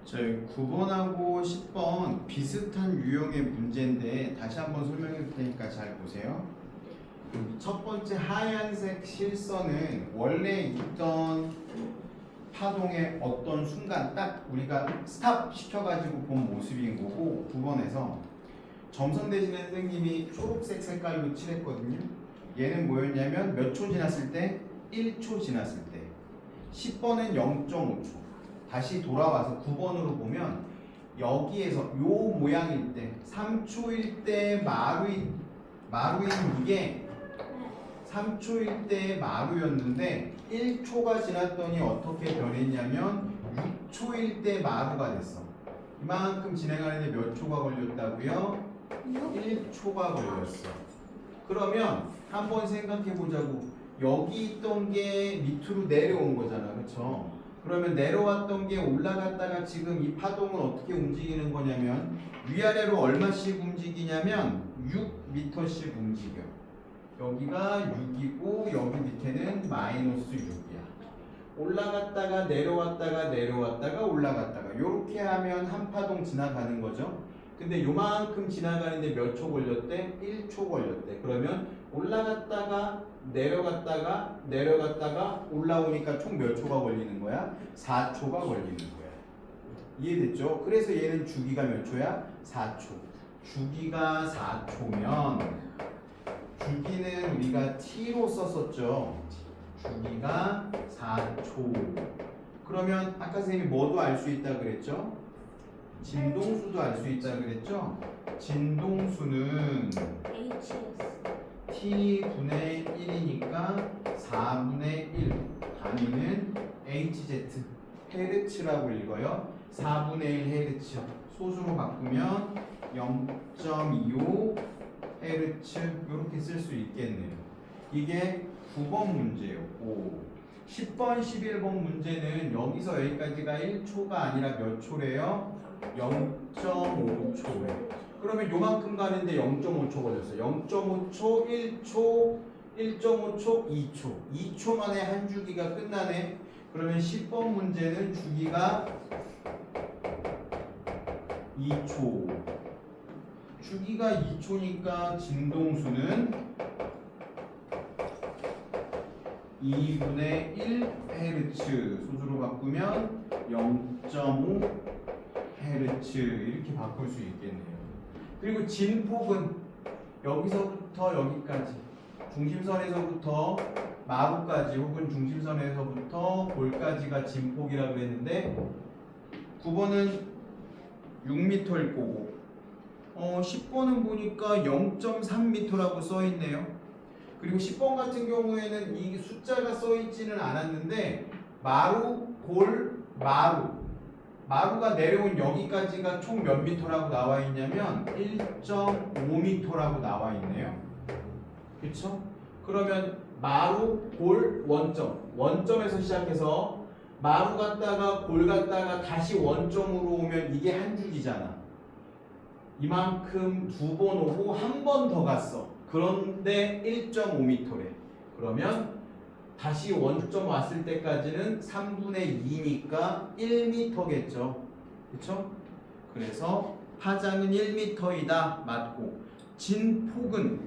저희 9번하고 10번 비슷한 유형의 문제인데 다시 한번 설명해 줄 테니까 잘 보세요. 첫 번째 하얀색 실선은 원래 있던 파동의 어떤 순간 딱 우리가 스탑 시켜가지고 본 모습인 거고, 9번에서 점선 대신에 선생님이 초록색 색깔로 칠했거든요. 얘는 뭐였냐면 몇 초 지났을 때? 1초 지났을 때. 10번은 0.5초. 다시 돌아와서 9번으로 보면 여기에서 요 모양일 때 3초일 때 마루인 이게 3초일 때 마루였는데 1초가 지났더니 어떻게 변했냐면 6초일 때 마루가 됐어. 이만큼 진행하는데 몇 초가 걸렸다고요? 1초가 걸렸어. 그러면 한번 생각해 보자고. 여기 있던 게 밑으로 내려온 거잖아, 그쵸? 그러면 내려왔던 게 올라갔다가 지금 이 파동은 어떻게 움직이는 거냐면 위아래로 얼마씩 움직이냐면 6m씩 움직여. 여기가 6이고 여기 밑에는 마이너스 6이야. 올라갔다가 내려왔다가 내려왔다가 올라갔다가 이렇게 하면 한 파동 지나가는 거죠. 근데 요만큼 지나가는데 몇 초 걸렸대? 1초 걸렸대. 그러면 올라갔다가 내려갔다가 내려갔다가 올라오니까 총 몇 초가 걸리는 거야? 4초가 걸리는 거야. 이해됐죠? 그래서 얘는 주기가 몇 초야? 4초. 주기가 4초면 주기는 우리가 t로 썼었죠. 주기가 4초. 그러면 아까 선생님이 뭐도 알 수 있다 그랬죠? 진동수도 알 수 있다 그랬죠? 진동수는 t분의 1이니까 4분의 1 단위는 hz 헤르츠라고 읽어요. 4분의 1 헤르츠 소수로 바꾸면 0.25 헤르츠 이렇게 쓸 수 있겠네요. 이게 9번 문제였고 10번, 11번 문제는 여기서 여기까지가 1초가 아니라 몇 초래요? 0.5초래. 그러면 요만큼 가는데 0.5초 걸렸어요. 0.5초, 1초, 1.5초, 2초. 2초 만에 한 주기가 끝나네. 그러면 10번 문제는 주기가 2초. 주기가 2초니까 진동수는 2분의 1 헤르츠 소수로 바꾸면 0.5 헤르츠 이렇게 바꿀 수 있겠네요. 그리고 진폭은 여기서부터 여기까지 중심선에서부터 마루까지 혹은 중심선에서부터 볼까지가 진폭이라고 그랬는데 9번은 6m일 거고 10번은 보니까 0.3m라고 써있네요. 그리고 10번 같은 경우에는 이 숫자가 써있지는 않았는데 마루, 골, 마루가 내려온 여기까지가 총 몇 미터라고 나와 있냐면 1.5m라고 나와 있네요. 그쵸? 그러면 마루, 골, 원점에서 시작해서 마루 갔다가 골 갔다가 다시 원점으로 오면 이게 한 줄이잖아. 이만큼 두 번 오고 한 번 더 갔어. 그런데 1.5m래. 그러면 다시 원점 왔을 때까지는 3분의 2니까 1m겠죠. 그쵸? 그래서 파장은 1m이다. 맞고. 진폭은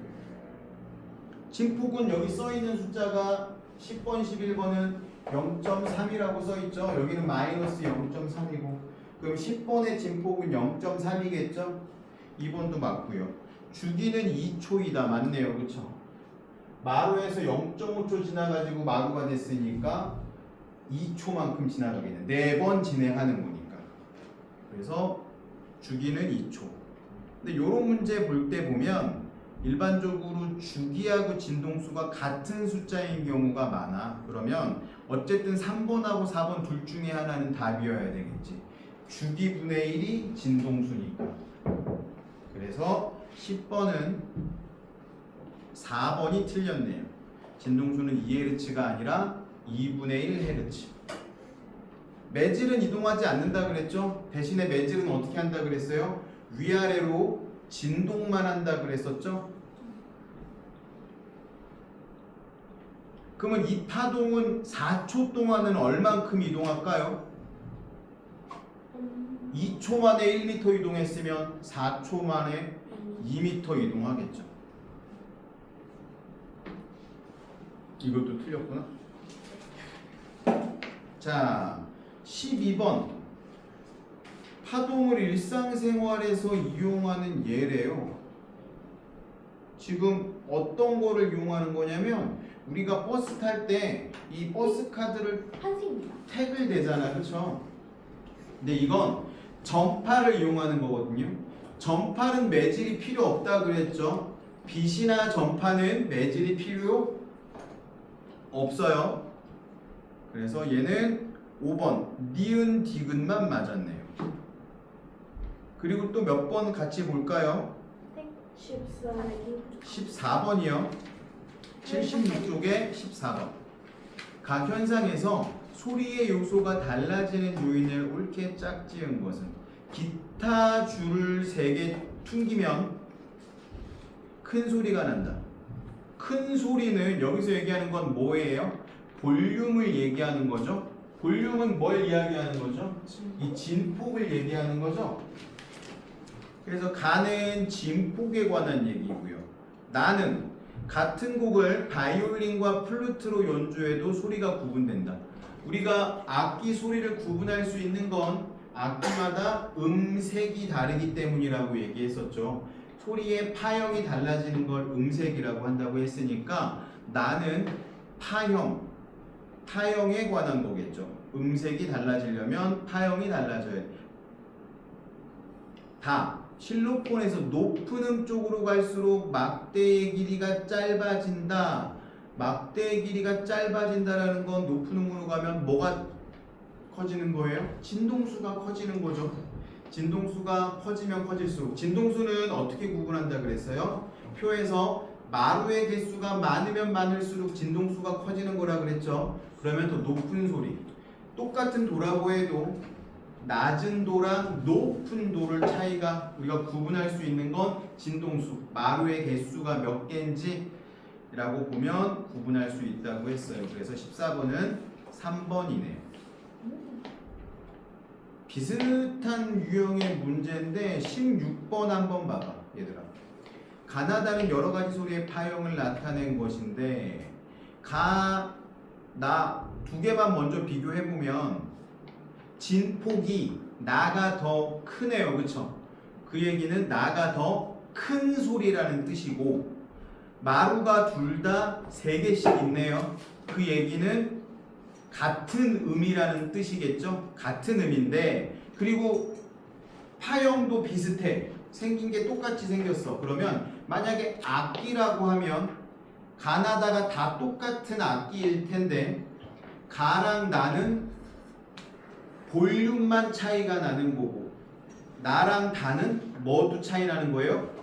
여기 써있는 숫자가 10번, 11번은 0.3이라고 써있죠. 여기는 마이너스 0.3이고 그럼 10번의 진폭은 0.3이겠죠. 2번도 맞고요. 주기는 2초이다. 맞네요. 그쵸? 마루에서 0.5초 지나가지고 마루가 됐으니까 2초만큼 지나가겠네. 4번 진행하는 거니까. 그래서 주기는 2초. 근데 요런 문제 볼 때 보면 일반적으로 주기하고 진동수가 같은 숫자인 경우가 많아. 그러면 어쨌든 3번하고 4번 둘 중에 하나는 답이어야 되겠지. 주기분의 1이 진동수니까. 그래서 10번은 4번이 틀렸네요. 진동수는 2Hz가 아니라 2분의 1Hz. 매질은 이동하지 않는다 그랬죠? 대신에 매질은 어떻게 한다 그랬어요? 위아래로 진동만 한다 그랬었죠? 그러면 이 파동은 4초 동안은 얼만큼 이동할까요? 2초 만에 1m 이동했으면 4초 만에 2m 이동하겠죠. 이것도 틀렸구나. 자, 12번. 파동을 일상생활에서 이용하는 예래요. 지금 어떤 거를 이용하는 거냐면 우리가 버스 탈 때 이 버스 카드를 한식입니다. 택을 대잖아, 그렇죠? 근데 이건 전파를 이용하는 거거든요. 전파는 매질이 필요 없다 그랬죠. 빛이나 전파는 매질이 필요 없어요. 그래서 얘는 5번 니은 디귿만 맞았네요. 그리고 또 몇 번 같이 볼까요? 14번이요. 76쪽에 14번. 각 현상에서 소리의 요소가 달라지는 요인을 옳게 짝지은 것은 기타 줄을 3개 퉁기면 큰 소리가 난다. 큰 소리는 여기서 얘기하는 건 뭐예요? 볼륨을 얘기하는 거죠. 볼륨은 뭘 이야기하는 거죠? 이 진폭을 얘기하는 거죠. 그래서 가는 진폭에 관한 얘기고요. 나는 같은 곡을 바이올린과 플루트로 연주해도 소리가 구분된다. 우리가 악기 소리를 구분할 수 있는 건 악기마다 음색이 다르기 때문이라고 얘기했었죠. 소리의 파형이 달라지는 걸 음색이라고 한다고 했으니까 나는 파형에 관한 거겠죠. 음색이 달라지려면 파형이 달라져야 돼. 실로폰에서 높은 음 쪽으로 갈수록 막대의 길이가 짧아진다. 막대의 길이가 짧아진다라는 건 높은 음으로 가면 뭐가 커지는 거예요? 진동수가 커지는 거죠. 진동수가 커지면 커질수록 진동수는 어떻게 구분한다 그랬어요? 표에서 마루의 개수가 많으면 많을수록 진동수가 커지는 거라 그랬죠. 그러면 더 높은 소리. 똑같은 도라고 해도 낮은 도랑 높은 도를 차이가 우리가 구분할 수 있는 건 진동수, 마루의 개수가 몇 개인지 라고 보면 구분할 수 있다고 했어요. 그래서 14번은 3번이네요. 비슷한 유형의 문제인데 16번 한번 봐봐 얘들아. 가나다는 여러 가지 소리의 파형을 나타낸 것인데 두 개만 먼저 비교해보면 진폭이 나가 더 크네요. 그쵸? 그 얘기는 나가 더 큰 소리라는 뜻이고 마루가 둘 다 3개씩 있네요. 그 얘기는 같은 음이라는 뜻이겠죠? 같은 음인데 그리고 파형도 비슷해. 생긴 게 똑같이 생겼어. 그러면 만약에 악기라고 하면 가나다가 다 똑같은 악기일 텐데 가랑 나는 볼륨만 차이가 나는 거고 나랑 다는 뭐도 차이 나는 거예요?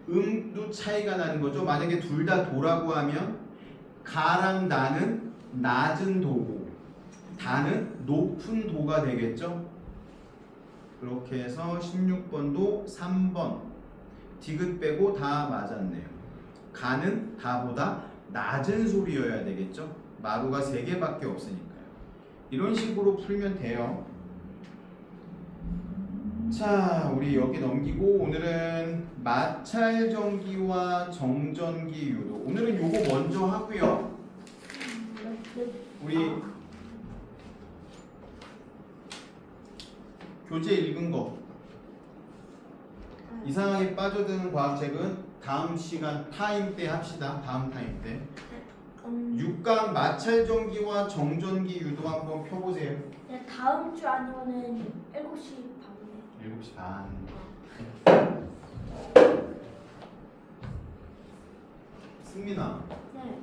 음도 차이가 나는 거죠. 만약에 둘 다 도라고 하면 가랑 나는 낮은 도고 다는 높은 도가 되겠죠. 그렇게 해서 16번도 3번 디귿 빼고 다 맞았네요. 가는 다보다 낮은 소리여야 되겠죠. 마루가 3개밖에 없으니까요. 이런 식으로 풀면 돼요. 자, 우리 여기 넘기고 오늘은 마찰전기와 정전기 유도. 오늘은 요거 먼저 하고요. 우리 교재 읽은 거 이상하게 빠져드는 과학책은 다음 시간 타임 때 합시다. 다음 타임 때 6강 마찰전기와 정전기 유도 한번 펴보세요. 네, 다음 주 아니면은 7시 반에. 7시 반. 승민아, 네.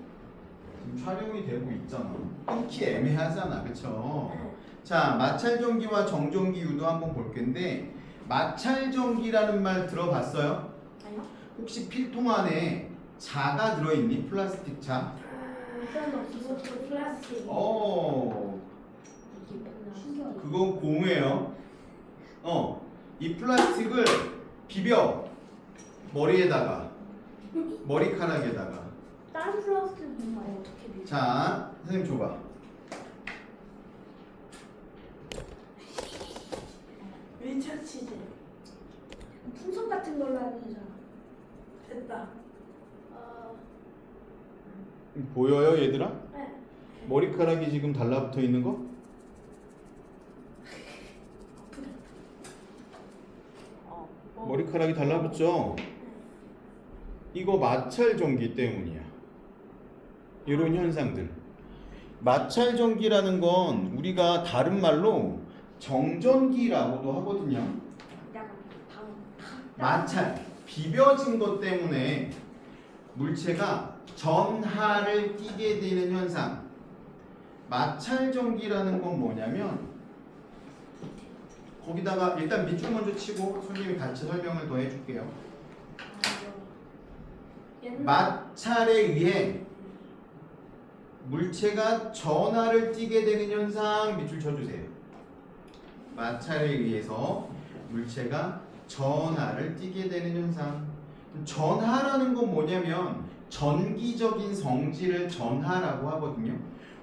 지금 촬영이 되고 있잖아. 끊기 애매하잖아, 그쵸? 네. 자, 마찰전기와 정전기 유도 한번 볼 텐데 마찰전기라는 말 들어봤어요? 아니요? 혹시 필통 안에 자가 들어있니? 플라스틱 자? 이거 플라스틱. 그건 고무예요. 이 플라스틱을 비벼 머리에다가 머리카락에다가. 다른 플라스틱은 어떻게 비벼? 자, 선생님 줘봐. 밀착 치즈. 풍선 같은 걸로 하는 거잖아. 됐다. 보여요 얘들아? 네. 머리카락이 지금 달라붙어 있는 거? 머리카락이 달라붙죠? 이거 마찰 전기 때문이야. 이런 현상들. 마찰 전기라는 건 우리가 다른 말로 정전기라고도 하거든요. 마찰, 비벼진 것 때문에 물체가 전하를 띠게 되는 현상. 마찰 전기라는 건 뭐냐면 거기다가 일단 밑줄 먼저 치고 선생님이 같이 설명을 더 해줄게요. 마찰에 의해 물체가 전하를 띠게 되는 현상 밑줄 쳐주세요. 마찰에 의해서 물체가 전하를 띠게 되는 현상. 전하라는 건 뭐냐면 전기적인 성질을 전하라고 하거든요.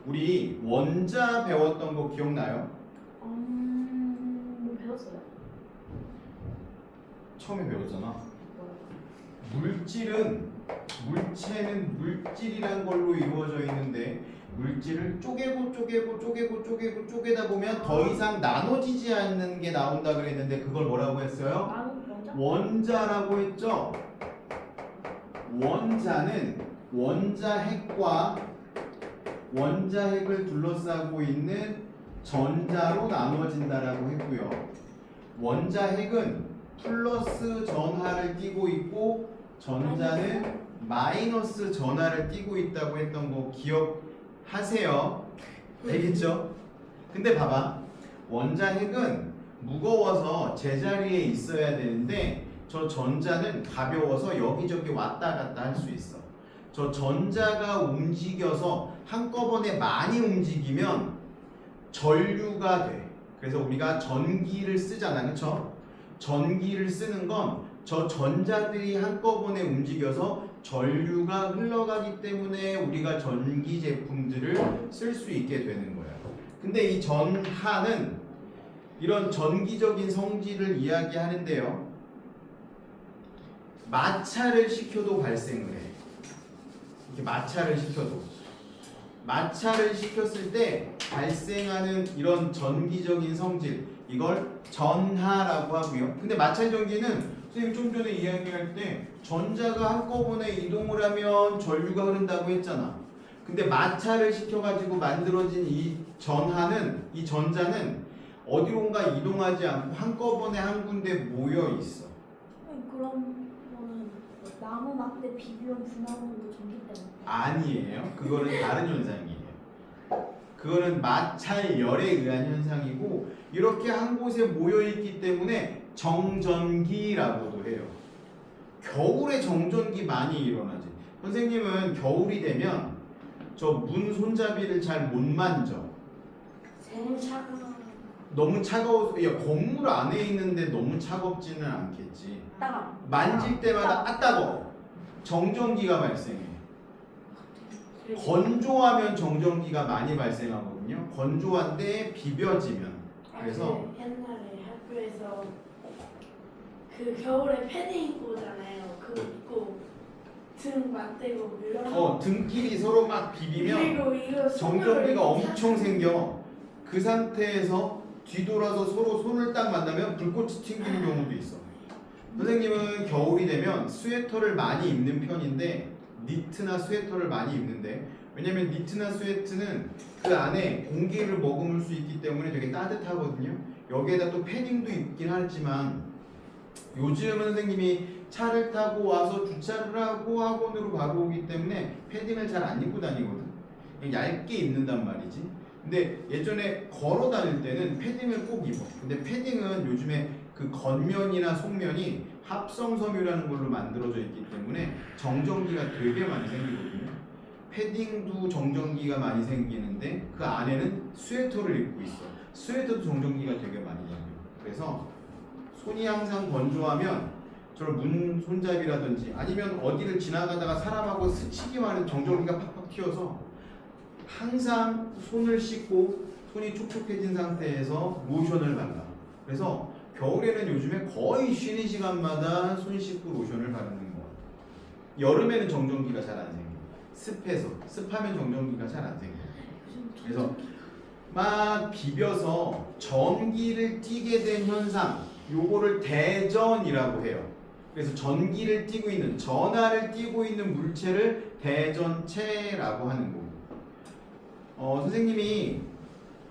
우리 원자 배웠던 거 기억나요? 뭐 배웠어요? 처음에 배웠잖아. 물체는 물질이란 걸로 이루어져 있는데 물질을 쪼개다 보면 더 이상 나눠지지 않는 게 나온다 그랬는데 그걸 뭐라고 했어요? 원자라고 했죠. 원자는 원자핵을 둘러싸고 있는 전자로 나눠진다라고 했고요. 원자핵은 플러스 전하를 띠고 있고 전자는 마이너스 전하를 띠고 있다고 했던 거 기억하세요? 알겠죠? 근데 봐봐, 원자핵은 무거워서 제자리에 있어야 되는데 저 전자는 가벼워서 여기저기 왔다 갔다 할 수 있어. 저 전자가 움직여서 한꺼번에 많이 움직이면 전류가 돼. 그래서 우리가 전기를 쓰잖아, 그쵸? 전기를 쓰는 건 저 전자들이 한꺼번에 움직여서 전류가 흘러가기 때문에 우리가 전기 제품들을 쓸 수 있게 되는 거예요. 근데 이 전하는 이런 전기적인 성질을 이야기하는데요. 마찰을 시켜도 발생을 해. 이렇게 마찰을 시켰을 때 발생하는 이런 전기적인 성질, 이걸 전하라고 하고요. 근데 마찰 전기는 선생님 좀 전에 이야기할 때 전자가 한꺼번에 이동을 하면 전류가 흐른다고 했잖아. 근데 마찰을 시켜가지고 만들어진 이 전자는 어디론가 이동하지 않고 한꺼번에 한 군데 모여 있어. 그럼 나무 막대 비비면 분화하는 전기 때문에? 아니에요. 그거는 다른 현상이에요. 그거는 마찰열에 의한 현상이고 이렇게 한 곳에 모여 있기 때문에 정전기라고도 해요. 겨울에 정전기 많이 일어나지. 선생님은 겨울이 되면 저 문 손잡이를 잘 못 만져. 너무 차가워서, 야, 건물 안에 있는데 너무 차갑지는 않겠지. 만질 때마다 따가워. 정전기가 발생해. 건조하면 정전기가 많이 발생하거든요. 건조한데 비벼지면. 그래서 옛날에 학교에서 그 겨울에 패딩 입고 오잖아요. 그거 입고 등 맞대고 밀어. 등끼리 서로 막 비비면 그리고 이거 정전기가 엄청 생겨. 그 상태에서 뒤돌아서 서로 손을 딱 만나면 불꽃이 튕기는 경우도 있어. 선생님은 겨울이 되면 스웨터를 많이 입는 편인데 니트나 스웨터를 많이 입는데, 왜냐면 니트나 스웨트는 그 안에 공기를 머금을 수 있기 때문에 되게 따뜻하거든요. 여기에다 또 패딩도 입긴 하지만 요즘은 선생님이 차를 타고 와서 주차를 하고 학원으로 바로 오기 때문에 패딩을 잘 안 입고 다니거든. 그냥 얇게 입는단 말이지. 근데 예전에 걸어 다닐 때는 패딩을 꼭 입어. 근데 패딩은 요즘에 그 겉면이나 속면이 합성 섬유라는 걸로 만들어져 있기 때문에 정전기가 되게 많이 생기거든요. 패딩도 정전기가 많이 생기는데 그 안에는 스웨터를 입고 있어. 스웨터도 정전기가 되게 많이 생겨요. 그래서 손이 항상 건조하면 저런 문 손잡이라든지 아니면 어디를 지나가다가 사람하고 스치기만 하는 정전기가 팍팍 튀어서 항상 손을 씻고 손이 촉촉해진 상태에서 로션을 발라. 그래서 겨울에는 요즘에 거의 쉬는 시간마다 손 씻고 로션을 바르는 거. 여름에는 정전기가 잘 안 생겨. 습해서 습하면 정전기가 잘 안 생겨. 그래서 막 비벼서 전기를 띠게 된 현상, 요거를 대전이라고 해요. 그래서 전기를 띠고 있는, 전하를 띠고 있는 물체를 대전체라고 하는 거고. 선생님이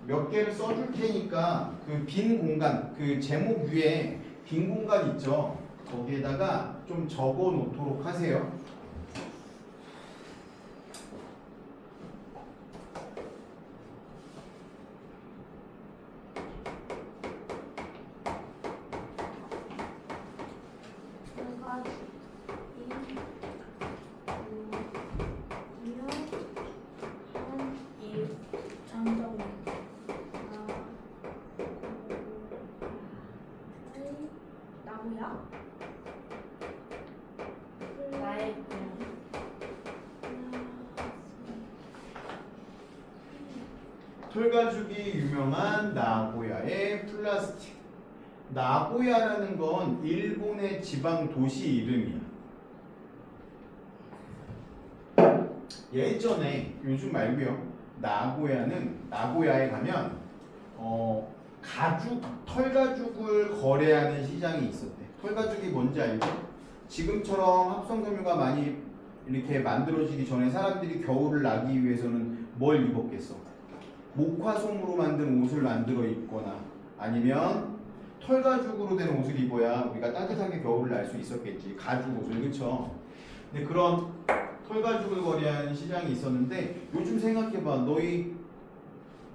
몇 개를 써줄 테니까 그 빈 공간, 그 제목 위에 빈 공간 있죠? 거기에다가 좀 적어 놓도록 하세요. 나무야? 나의 털가죽이 유명한 나고야의 플라스틱. 나고야라는 건 일본의 지방 도시 이름이야. 예전에, 요즘 말고요, 나고야에 가면 가죽, 털가죽을 거래하는 시장이 있었대. 털가죽이 뭔지 알죠? 지금처럼 합성섬유가 많이 이렇게 만들어지기 전에 사람들이 겨울을 나기 위해서는 뭘 입었겠어? 목화솜으로 만든 옷을 만들어 입거나 아니면 털가죽으로 된 옷을 입어야 우리가 따뜻하게 겨울을 날 수 있었겠지. 가죽 옷을, 그쵸? 근데 그런 털가죽을 거래하는 시장이 있었는데 요즘 생각해봐. 너희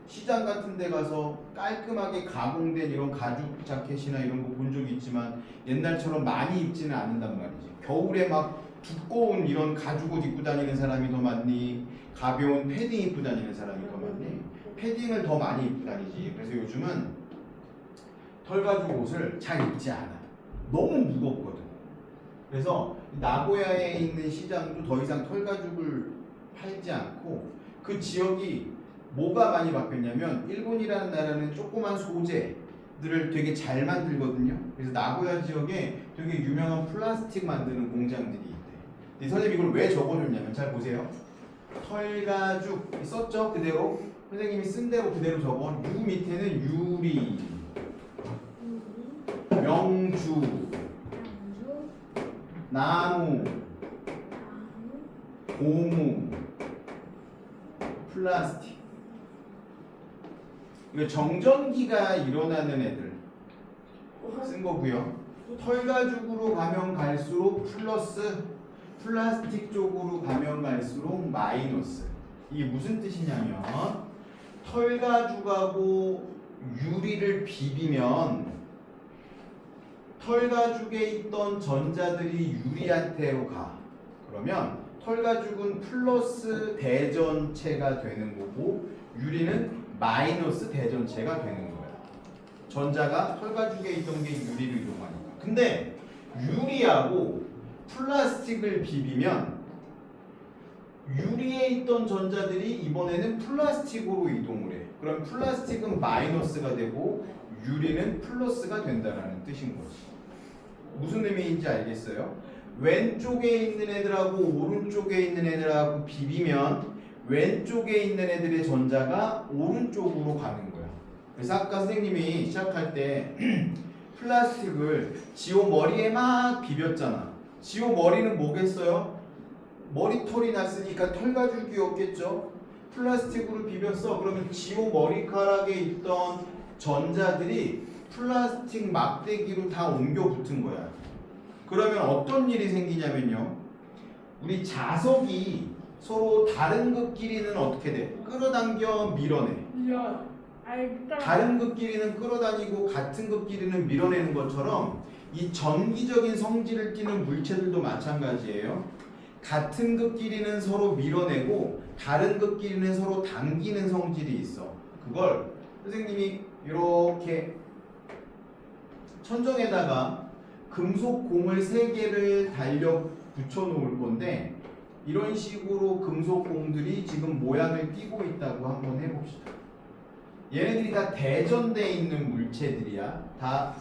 시장 같은 데 가서 깔끔하게 가공된 이런 가죽 자켓이나 이런 거 본 적 있지만 옛날처럼 많이 입지는 않는단 말이지. 겨울에 막 두꺼운 이런 가죽 옷 입고 다니는 사람이 더 많니? 가벼운 패딩 입고 다니는 사람이 더 많니? 패딩을 더 많이 입고 다니지. 그래서 요즘은 털가죽 옷을 잘 입지 않아. 너무 무겁거든. 그래서 나고야에 있는 시장도 더 이상 털가죽을 팔지 않고 그 지역이 뭐가 많이 바뀌었냐면 일본이라는 나라는 조그만 소재들을 되게 잘 만들거든요. 그래서 나고야 지역에 되게 유명한 플라스틱 만드는 공장들이 있대. 선생님 이걸 왜 적어줬냐면 잘 보세요. 털가죽 썼죠? 그대로 선생님이 쓴 대로 그대로 적어. 유 밑에는 유리, 명주, 나무, 고무, 플라스틱. 이거 정전기가 일어나는 애들 쓴 거고요. 털가죽으로 가면 갈수록 플러스, 플라스틱 쪽으로 가면 갈수록 마이너스. 이게 무슨 뜻이냐면 털가죽하고 유리를 비비면 털가죽에 있던 전자들이 유리한테로 가. 그러면 털가죽은 플러스 대전체가 되는 거고 유리는 마이너스 대전체가 되는 거야. 전자가 털가죽에 있던 게 유리로 이동하니까. 근데 유리하고 플라스틱을 비비면 유리에 있던 전자들이 이번에는 플라스틱으로 이동을 해. 그럼 플라스틱은 마이너스가 되고 유리는 플러스가 된다는 뜻인 거지. 무슨 의미인지 알겠어요? 왼쪽에 있는 애들하고 오른쪽에 있는 애들하고 비비면 왼쪽에 있는 애들의 전자가 오른쪽으로 가는 거야. 그래서 아까 선생님이 시작할 때 플라스틱을 지호 머리에 막 비볐잖아. 지호 머리는 뭐겠어요? 머리털이 났으니까 털가죽이었겠죠? 플라스틱으로 비볐어. 그러면 지호 머리카락에 있던 전자들이 플라스틱 막대기로 다 옮겨 붙은 거야. 그러면 어떤 일이 생기냐면요. 우리 자석이 서로 다른 것끼리는 어떻게 돼? 끌어당겨 밀어내. 다른 것끼리는 끌어다니고 같은 것끼리는 밀어내는 것처럼 이 전기적인 성질을 띠는 물체들도 마찬가지예요. 같은 것끼리는 서로 밀어내고 다른 것끼리는 서로 당기는 성질이 있어. 그걸 선생님이 이렇게 천정에다가 금속 공을 3개를 달려 붙여 놓을 건데 이런 식으로 금속 공들이 지금 모양을 띠고 있다고 한번 해봅시다. 얘네들이 다 대전되어 있는 물체들이야. 다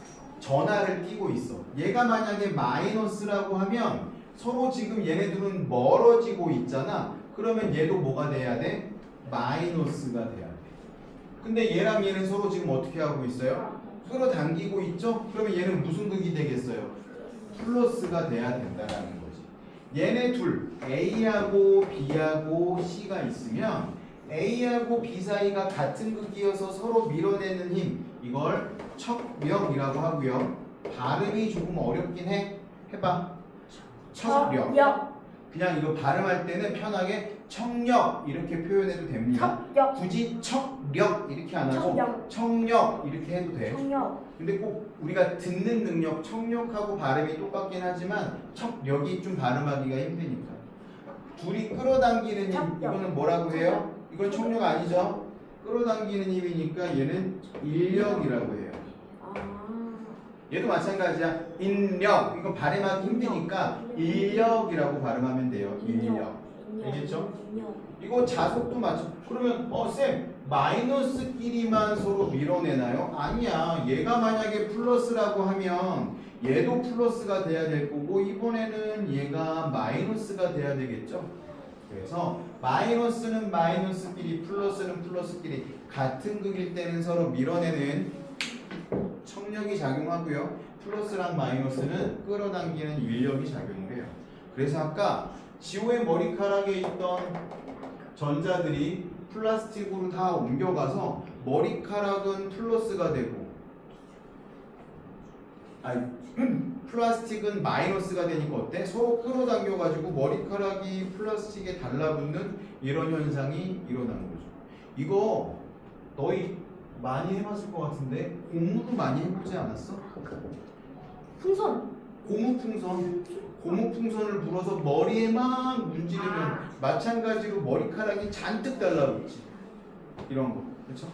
전하를 띄고 있어. 얘가 만약에 마이너스라고 하면 서로 지금 얘네들은 멀어지고 있잖아. 그러면 얘도 뭐가 돼야 돼? 마이너스가 돼야 돼. 근데 얘랑 얘는 서로 지금 어떻게 하고 있어요? 끌어당기고 있죠? 그러면 얘는 무슨 극이 되겠어요? 플러스가 돼야 된다라는 거지. 얘네 둘 A하고 B하고 C가 있으면 A하고 B 사이가 같은 극이어서 서로 밀어내는 힘, 이걸 척력이라고 하고요. 발음이 조금 어렵긴 해. 해봐. 척력. 역. 그냥 이거 발음할 때는 편하게 척력 이렇게 표현해도 됩니다. 척역. 굳이 척력 이렇게 안 하고 척력. 척력 이렇게 해도 돼. 청력. 근데 꼭 우리가 듣는 능력, 척력하고 발음이 똑같긴 하지만 척력이 좀 발음하기가 힘드니까. 둘이 끌어당기는 힘, 척력. 이거는 뭐라고 해요? 이건 척력 아니죠? 끌어당기는 힘이니까 얘는 인력이라고 해요. 아. 얘도 마찬가지야. 인력, 이건 발음하기 힘드니까 인력이라고 발음하면 돼요. 인력. 알겠죠? 이거 자속도 맞죠? 그러면 쌤 마이너스끼리만 서로 밀어내나요? 아니야. 얘가 만약에 플러스라고 하면 얘도 플러스가 돼야 될 거고 이번에는 얘가 마이너스가 돼야 되겠죠? 그래서 마이너스는 마이너스끼리 플러스는 플러스끼리 같은 극일 때는 서로 밀어내는 척력이 작용하고요. 플러스랑 마이너스는 끌어당기는 인력이 작용을 해요. 그래서 아까 지호의 머리카락에 있던 전자들이 플라스틱으로 다 옮겨가서 머리카락은 플러스가 되고 플라스틱은 마이너스가 되니까 어때? 서로 끌어당겨가지고 머리카락이 플라스틱에 달라붙는 이런 현상이 일어나는 거죠. 이거 너희 많이 해봤을 것 같은데 공무도 많이 해보지 않았어? 풍선. 고무풍선을 불어서 머리에 막 문지르면 마찬가지로 머리카락이 잔뜩 달라붙지. 이런 거, 그렇죠?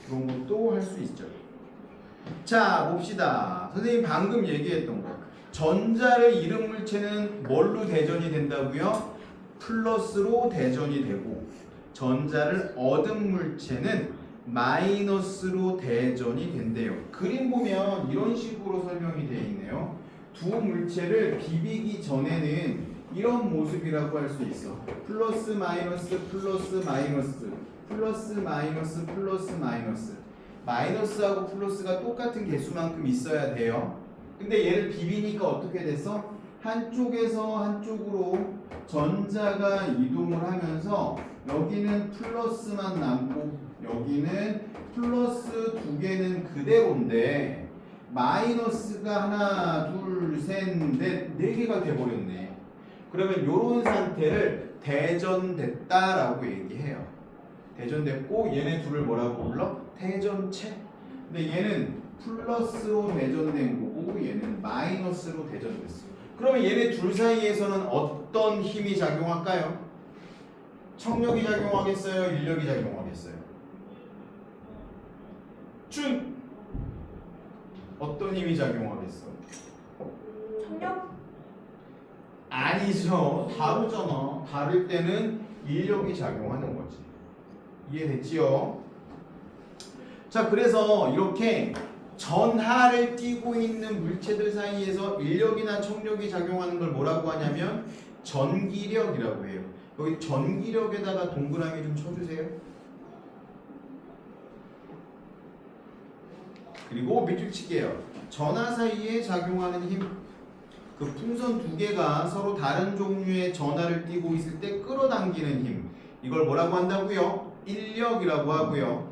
그런 것도 할 수 있죠. 자, 봅시다. 선생님 방금 얘기했던 거. 전자를 잃은 물체는 뭘로 대전이 된다고요? 플러스로 대전이 되고, 전자를 얻은 물체는 마이너스로 대전이 된대요. 그림 보면 이런 식으로 설명이 되어 있네요. 두 물체를 비비기 전에는 이런 모습이라고 할 수 있어. 플러스 마이너스 플러스 마이너스 플러스 마이너스 플러스 마이너스. 마이너스하고 플러스가 똑같은 개수만큼 있어야 돼요. 근데 얘를 비비니까 어떻게 됐어? 한쪽에서 한쪽으로 전자가 이동을 하면서 여기는 플러스만 남고 여기는 플러스 두 개는 그대로인데 마이너스가 하나, 둘, 셋, 넷, 네 개가 돼버렸네. 그러면 이런 상태를 대전됐다라고 얘기해요. 대전됐고 얘네 둘을 뭐라고 불러? 대전체. 근데 얘는 플러스로 대전된 거고 얘는 마이너스로 대전됐어. 그러면 얘네 둘 사이에서는 어떤 힘이 작용할까요? 척력이 작용하겠어요? 인력이 작용하겠어요? 준! 어떤 힘이 작용하겠어? 청력. 아니죠. 다르잖아. 다를 때는 인력이 작용하는 거지. 이해됐지요? 자, 그래서 이렇게 전하를 띠고 있는 물체들 사이에서 인력이나 척력이 작용하는 걸 뭐라고 하냐면 전기력이라고 해요. 여기 전기력에다가 동그라미 좀 쳐주세요. 그리고 밑줄 칠게요. 전하 사이에 작용하는 힘. 그 풍선 두 개가 서로 다른 종류의 전하를 띠고 있을 때 끌어당기는 힘. 이걸 뭐라고 한다고요? 인력이라고 하고요.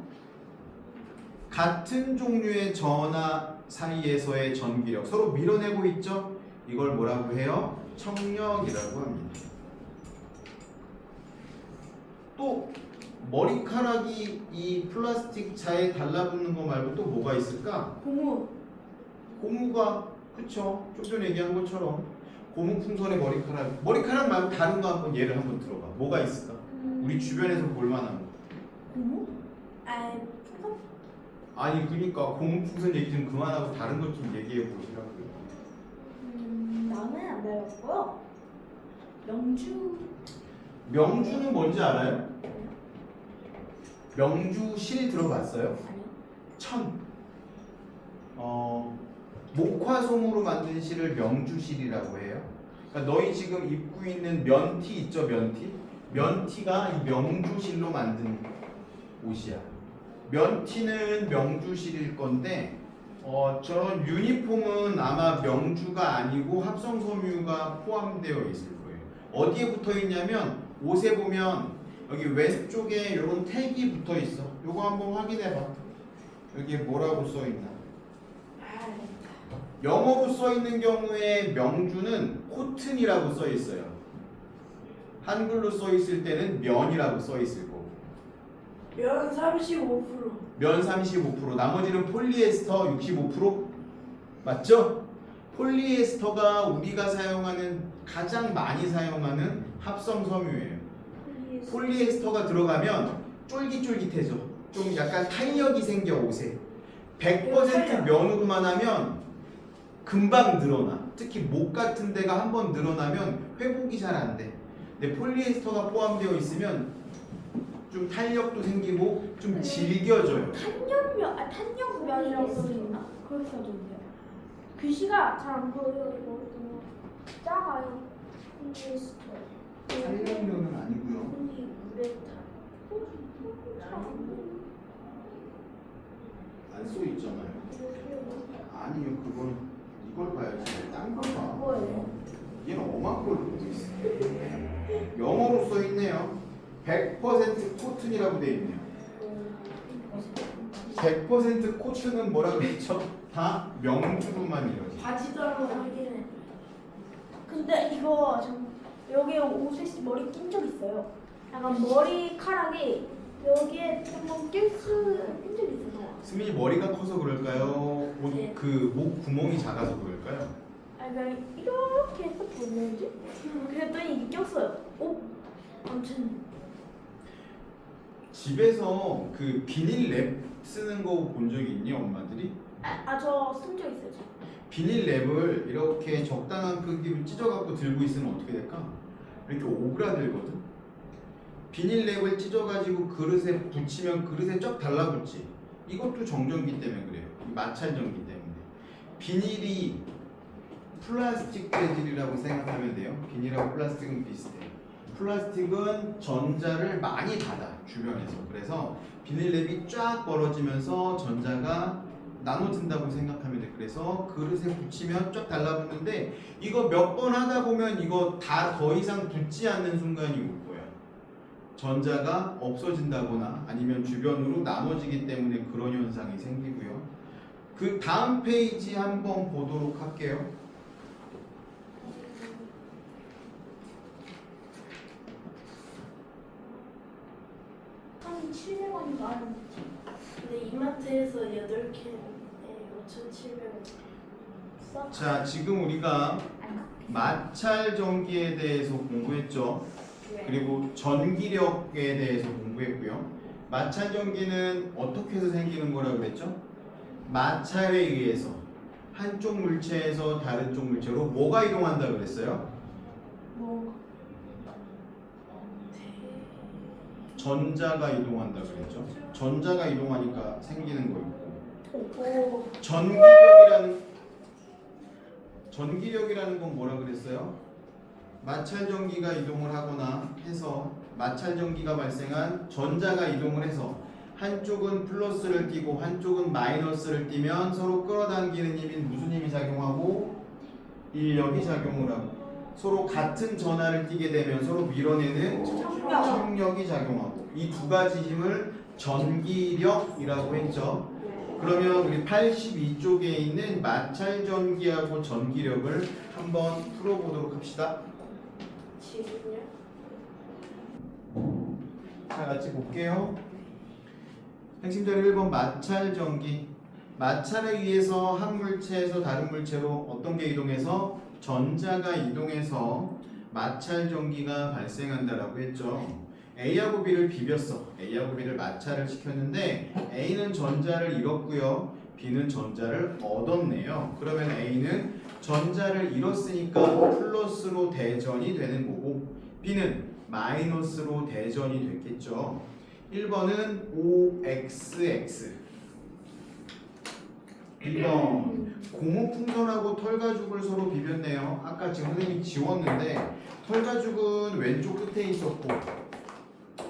같은 종류의 전하 사이에서의 전기력. 서로 밀어내고 있죠? 이걸 뭐라고 해요? 척력이라고 합니다. 또 머리카락이 이 플라스틱 자에 달라붙는 거 말고 또 뭐가 있을까? 고무. 고무가 그쵸? 좀 전에 얘기한 것처럼 고무 풍선의 머리카락 말고 다른 거 한번 예를 한번 들어봐. 뭐가 있을까? 우리 주변에서 볼만한 거. 고무? 아, 풍선? 아니 그러니까 고무 풍선 얘기 좀 그만하고 다른 것 좀 얘기해 보시라고요. 나는 안 배웠고요. 명주. 명주는 뭔지 알아요? 명주실 들어봤어요? 아니요. 천. 목화솜으로 만든 실을 명주실이라고 해요. 그러니까 너희 지금 입고 있는 면티 있죠, 면티? 면티가 이 명주실로 만든 옷이야. 면티는 명주실일 건데 저런 유니폼은 아마 명주가 아니고 합성섬유가 포함되어 있을 거예요. 어디에 붙어 있냐면 옷에 보면 여기 왼쪽에 이런 택이 붙어 있어. 요거 한번 확인해 봐. 여기에 뭐라고 써 있나? 영어로 써 있는 경우에 명주는 코튼이라고 써 있어요. 한글로 써 있을 때는 면이라고 써 있을 거고. 면 35%. 면 35%, 나머지는 폴리에스터 65%? 맞죠? 폴리에스터가 우리가 사용하는 가장 많이 사용하는 합성 섬유예요. 폴리에스터가 들어가면 쫄깃쫄깃해져. 좀 약간 탄력이 생겨 옷에. 100% 면으로만 하면 금방 늘어나. 특히 목 같은 데가 한번 늘어나면 회복이 잘 안 돼. 근데 폴리에스터가 포함되어 있으면 좀 탄력도 생기고 좀 질겨져요. 탄력면이라고 써있나? 그렇게 써있네요. 글씨가 잘 안 보여요. 이거 너무 작아요. 폴리에스터. 탄력면은 아니고요. 폴리우레탄. 안 써 있잖아요. 아니요, 그건 이걸 봐야지. 딴 걸 봐. 뭐예요? 얘는 엄한 걸 보고 있어. 영어로 써 있네요. 100% 코튼이라고 돼 있네요. 100% 코튼은 뭐라 그랬죠? 다 명주로만 이루어져. 바지도 한번 확인해. 근데 이거 여기에 옷에 머리 낀 적 있어요. 약간 머리카락이 여기에 한번 낀 적 있어서. 수민이 머리가 커서 그럴까요? 네. 그 목 구멍이 작아서 그럴까요? 아니 그냥 이렇게 해서 보내지? 그랬더니 이게 꼈어요. 오? 아무튼 집에서 그 비닐 랩 쓰는 거 본 적이 있니, 엄마들이? 저 쓴 적 있어요. 비닐 랩을 이렇게 적당한 크기로 찢어갖고 들고 있으면 어떻게 될까? 이렇게 오그라들거든? 비닐 랩을 찢어가지고 그릇에 붙이면 그릇에 쫙 달라붙지. 이것도 정전기 때문에 그래요. 마찰 전기 때문에. 비닐이 플라스틱 재질이라고 생각하면 돼요. 비닐하고 플라스틱은 비슷해. 플라스틱은 전자를 많이 받아, 주변에서. 그래서 비닐랩이 쫙 벌어지면서 전자가 나눠진다고 생각하면 돼. 그래서 그릇에 붙이면 쫙 달라붙는데 이거 몇 번 하다 보면 이거 다 더 이상 붙지 않는 순간이 올 거야. 전자가 없어진다거나 아니면 주변으로 나눠지기 때문에 그런 현상이 생기고요. 그 다음 페이지 한번 보도록 할게요. 한 700원인가 하는데. 근데 이마트에서 8캔에 5,700원. 자, 지금 우리가 마찰 전기에 대해서 공부했죠. 그리고 전기력에 대해서 공부했고요. 마찰 전기는 어떻게 해서 생기는 거라고 그랬죠? 마찰에 의해서 한쪽 물체에서 다른 쪽 물체로 뭐가 이동한다 그랬어요? 뭐 전자가 이동한다 그랬죠. 전자가 이동하니까 생기는 거였고, 전기력이라는 건 뭐라 그랬어요? 마찰 전기가 이동을 하거나 해서 마찰 전기가 발생한 전자가 이동을 해서 한쪽은 플러스를 띠고 한쪽은 마이너스를 띠면 서로 끌어당기는 힘이 무슨 힘이 작용하고? 인력이 작용을 하고, 서로 같은 전하를 띠게 되면 서로 밀어내는 청력이 작용하고, 이 두 가지 힘을 전기력이라고 했죠. 그러면 우리 82쪽에 있는 마찰 전기하고 전기력을 한번 풀어보도록 합시다. 지금요? 자, 같이 볼게요. 핵심 자료 1번 마찰 전기. 마찰에 의해서 한 물체에서 다른 물체로 어떤 게 이동해서? 전자가 이동해서 마찰 전기가 발생한다라고 했죠. A하고 B를 비볐어. A하고 B를 마찰을 시켰는데 A는 전자를 잃었고요. B는 전자를 얻었네요. 그러면 A는 전자를 잃었으니까 플러스로 대전이 되는 거고 B는 마이너스로 대전이 됐겠죠. 1번은 OXX 2번 고무풍선하고 털가죽을 서로 비볐네요. 아까 지금 선생님이 지웠는데 털가죽은 왼쪽 끝에 있었고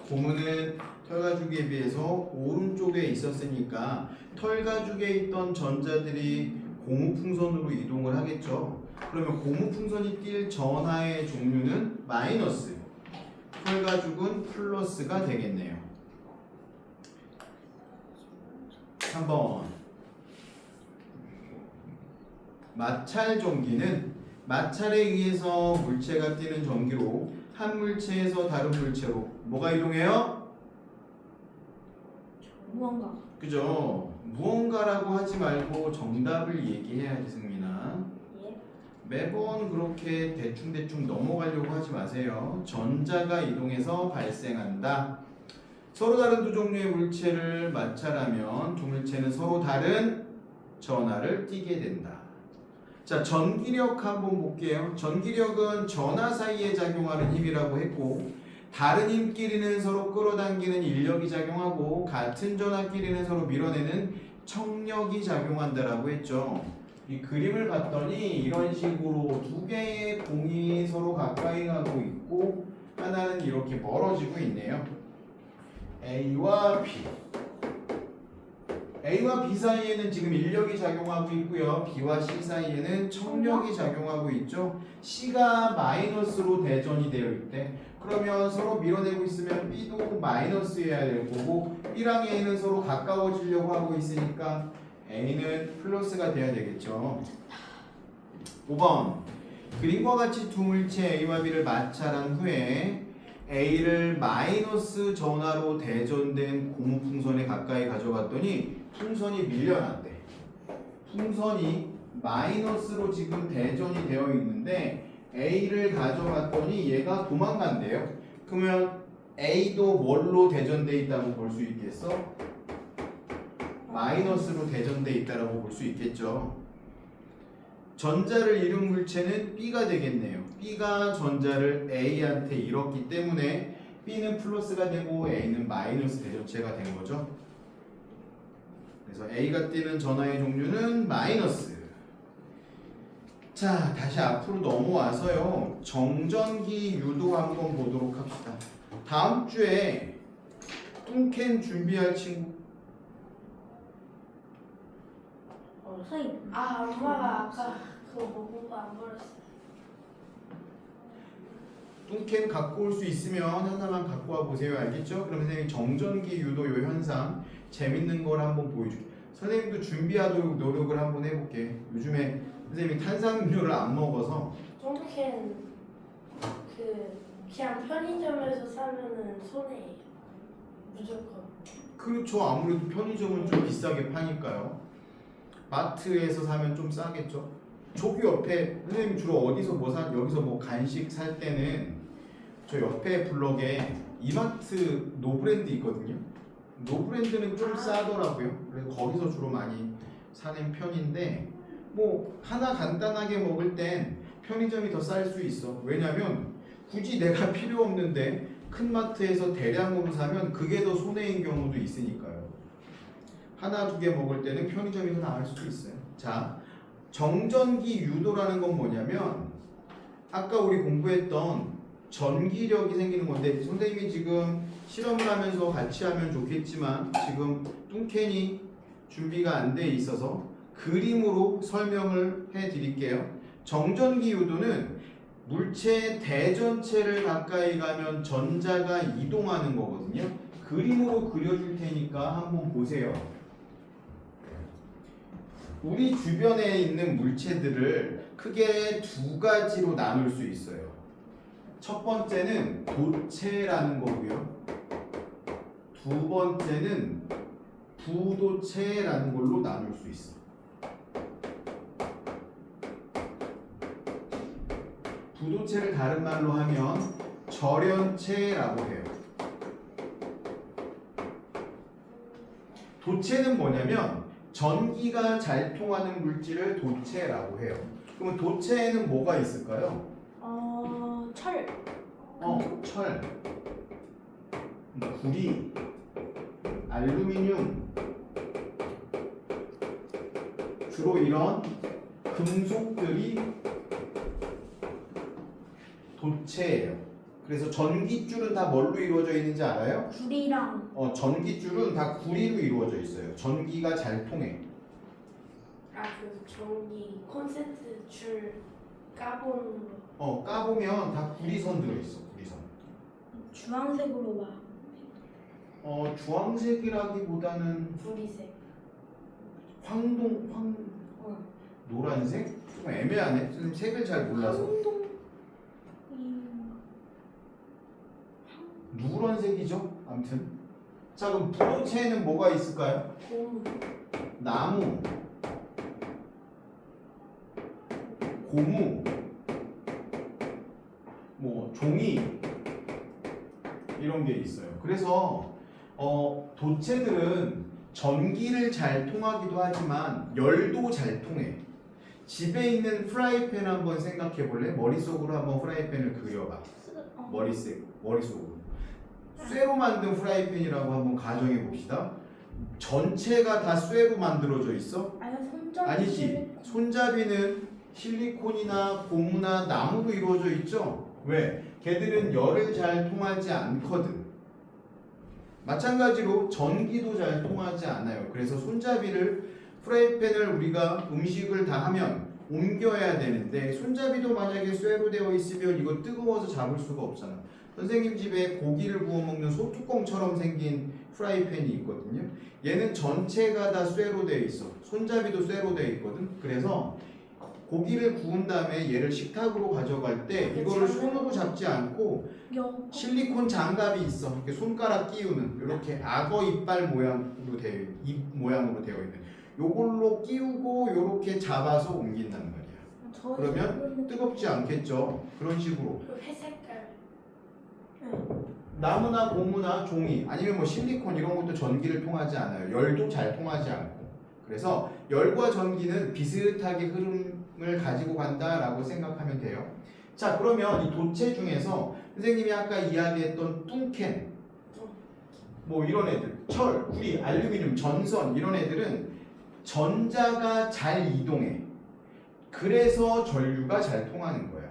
고무는 털가죽에 비해서 오른쪽에 있었으니까 털가죽에 있던 전자들이 고무풍선으로 이동을 하겠죠. 그러면 고무풍선이 띌 전하의 종류는 마이너스, 털가죽은 플러스가 되겠네요. 3번 마찰 전기는 마찰에 의해서 물체가 뛰는 전기로 한 물체에서 다른 물체로 뭐가 이동해요? 무언가. 그죠? 무언가라고 하지 말고 정답을 얘기해야지 승민아. 예. 매번 그렇게 대충대충 넘어가려고 하지 마세요. 전자가 이동해서 발생한다. 서로 다른 두 종류의 물체를 마찰하면 두 물체는 서로 다른 전하를 띠게 된다. 자, 전기력 한번 볼게요. 전기력은 전하 사이에 작용하는 힘이라고 했고 다른 힘끼리는 서로 끌어당기는 인력이 작용하고 같은 전하끼리는 서로 밀어내는 청력이 작용한다라고 했죠. 이 그림을 봤더니 이런 식으로 두 개의 공이 서로 가까이 가고 있고 하나는 이렇게 멀어지고 있네요. A와 B. A와 B 사이에는 지금 인력이 작용하고 있고요. B와 C 사이에는 청력이 작용하고 있죠. C가 마이너스로 대전이 되어 있대. 그러면 서로 밀어내고 있으면 B도 마이너스여야 될 거고 B랑 A는 서로 가까워지려고 하고 있으니까 A는 플러스가 돼야 되겠죠. 5번 그림과 같이 두 물체 A와 B를 마찰한 후에 A를 마이너스 전하로 대전된 고무풍선에 가까이 가져갔더니 풍선이 밀려났대. 풍선이 마이너스로 지금 대전이 되어 있는데 A를 가져갔더니 얘가 도망간대요. 그러면 A도 뭘로 대전돼 있다고 볼 수 있겠어? 마이너스로 대전돼 있다고 볼 수 있겠죠. 전자를 잃은 물체는 B가 되겠네요. B가 전자를 A한테 잃었기 때문에 B는 플러스가 되고 A는 마이너스 대전체가 된 거죠. 그래서 A가 띠는 전하의 종류는 마이너스. 자, 다시 앞으로 넘어와서요. 정전기 유도 한번 보도록 합시다. 다음 주에 뚱캔 준비할 친구. 선생님. 엄마가 아까 그거 먹은 거 안 버렸어. 뚱캔 갖고 올 수 있으면 하나만 갖고 와 보세요. 알겠죠? 그럼 선생님이 정전기 유도 요 현상 재밌는 걸 한번 보여줄게. 선생님도 준비하도록 노력을 한번 해볼게. 요즘에 선생님이 탄산음료를 안 먹어서 똥캔 그냥 편의점에서 사면은 손해예요. 무조건. 그렇죠. 아무래도 편의점은 좀 비싸게 파니까요. 마트에서 사면 좀 싸겠죠. 저기 옆에 선생님 주로 어디서 뭐 사? 여기서 뭐 간식 살 때는 저 옆에 블럭에 이마트 노브랜드 있거든요. 노브랜드는 좀 싸더라고요. 그래서 거기서 주로 많이 사는 편인데 뭐 하나 간단하게 먹을 땐 편의점이 더 쌀 수 있어. 왜냐면 굳이 내가 필요 없는데 큰 마트에서 대량으로 사면 그게 더 손해인 경우도 있으니까요. 하나 두 개 먹을 때는 편의점이 더 나을 수도 있어요. 자, 정전기 유도라는 건 뭐냐면 아까 우리 공부했던 전기력이 생기는 건데 선생님이 지금 실험을 하면서 같이 하면 좋겠지만 지금 뚱캔이 준비가 안 돼 있어서 그림으로 설명을 해 드릴게요. 정전기 유도는 물체의 대전체를 가까이 가면 전자가 이동하는 거거든요. 그림으로 그려줄 테니까 한번 보세요. 우리 주변에 있는 물체들을 크게 두 가지로 나눌 수 있어요. 첫 번째는 도체라는 거고요. 두 번째는 부도체라는 걸로 나눌 수 있어. 부도체를 다른 말로 하면 절연체라고 해요. 도체는 뭐냐면 전기가 잘 통하는 물질을 도체라고 해요. 그러면 도체에는 뭐가 있을까요? 철. 철, 구리, 알루미늄, 주로 이런 금속들이 도체예요. 그래서 전기줄은 다 뭘로 이루어져 있는지 알아요? 줄이랑 전기줄은 다 구리로 이루어져 있어요. 전기가 잘 통해. 그 전기 콘센트 줄 까보는 거. 까보면 다 구리선 들어있어. 구리선. 주황색으로 막 주황색이라기보다는 구리색. 노란색? 좀 애매하네. 선생님 색을 잘 몰라서. 누런색이죠? 아무튼. 자, 그럼 부도체에는 뭐가 있을까요? 고무. 나무, 고무, 뭐 종이 이런 게 있어요. 그래서 도체들은 전기를 잘 통하기도 하지만 열도 잘 통해. 집에 있는 프라이팬 한번 생각해 볼래? 머릿속으로 한번 프라이팬을 그려봐. 머릿속으로. 쇠로 만든 프라이팬이라고 한번 가정해 봅시다. 전체가 다 쇠로 만들어져 있어? 아니지. 손잡이는 실리콘이나 고무나 나무로 이루어져 있죠? 왜? 걔들은 열을 잘 통하지 않거든. 마찬가지로 전기도 잘 통하지 않아요. 그래서 손잡이를 프라이팬을 우리가 음식을 다 하면 옮겨야 되는데 손잡이도 만약에 쇠로 되어 있으면 이거 뜨거워서 잡을 수가 없잖아. 선생님 집에 고기를 구워 먹는 소뚜껑처럼 생긴 프라이팬이 있거든요. 얘는 전체가 다 쇠로 되어 있어. 손잡이도 쇠로 되어 있거든. 그래서 고기를 구운 다음에 얘를 식탁으로 가져갈 때 이거를 손으로 잡지 않고 실리콘 장갑이 있어. 이렇게 손가락 끼우는 이렇게 악어 이빨 모양으로 되어 있는 입 모양으로 되어 있는 요걸로 끼우고 요렇게 잡아서 옮긴단 말이야. 그러면 뜨겁지 않겠죠. 그런 식으로 그 회색깔. 나무나 고무나 종이 아니면 뭐 실리콘 이런 것도 전기를 통하지 않아요. 열도 잘 통하지 않고. 그래서 열과 전기는 비슷하게 흐름을 가지고 간다라고 생각하면 돼요. 자, 그러면 이 도체 중에서 선생님이 아까 이야기했던 뚱캔 뭐 이런 애들, 철, 구리, 알루미늄, 전선 이런 애들은 전자가 잘 이동해. 그래서 전류가 잘 통하는 거야.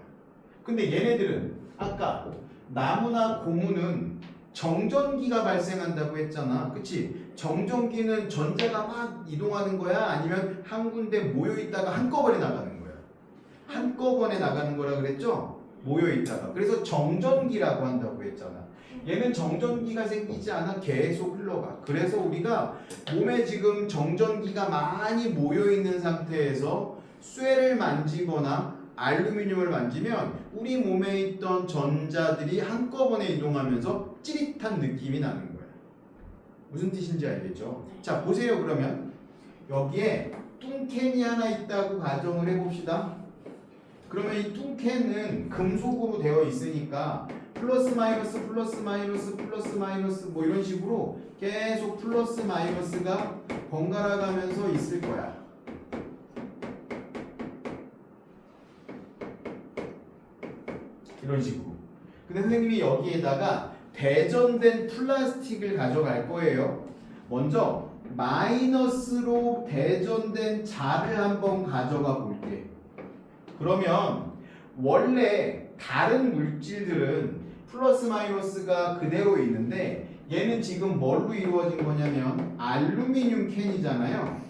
근데 얘네들은 아까 나무나 고무는 정전기가 발생한다고 했잖아. 그치? 정전기는 전자가 막 이동하는 거야? 아니면 한 군데 모여있다가 한꺼번에 나가는 거야? 한꺼번에 나가는 거라 그랬죠? 모여있다가. 그래서 정전기라고 한다고 했잖아. 얘는 정전기가 생기지 않아 계속 흘러가. 그래서 우리가 몸에 지금 정전기가 많이 모여있는 상태에서 쇠를 만지거나 알루미늄을 만지면 우리 몸에 있던 전자들이 한꺼번에 이동하면서 찌릿한 느낌이 나는 거야. 무슨 뜻인지 알겠죠? 자, 보세요. 그러면 여기에 뚱캔이 하나 있다고 가정을 해봅시다. 그러면 이 뚱캔은 금속으로 되어 있으니까 플러스 마이너스 플러스 마이너스 플러스 마이너스 뭐 이런 식으로 계속 플러스 마이너스가 번갈아 가면서 있을 거야. 이런 식으로. 근데 선생님이 여기에다가 대전된 플라스틱을 가져갈 거예요. 먼저 마이너스로 대전된 자를 한번 가져가 볼게. 그러면 원래 다른 물질들은 플러스 마이너스가 그대로 있는데 얘는 지금 뭘로 이루어진 거냐면 알루미늄 캔이잖아요.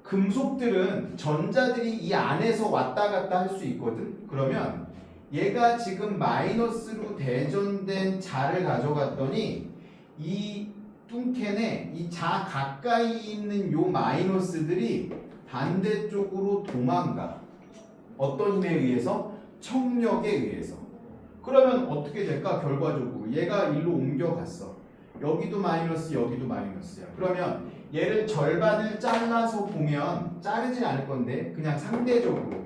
금속들은 전자들이 이 안에서 왔다 갔다 할 수 있거든. 그러면 얘가 지금 마이너스로 대전된 자를 가져갔더니 이 뚱캔에 이 자 가까이 있는 요 마이너스들이 반대쪽으로 도망가. 어떤 힘에 의해서? 청력에 의해서. 그러면 어떻게 될까? 결과적으로 얘가 일로 옮겨갔어. 여기도 마이너스, 여기도 마이너스야. 그러면 얘를 절반을 잘라서 보면 자르진 않을 건데 그냥 상대적으로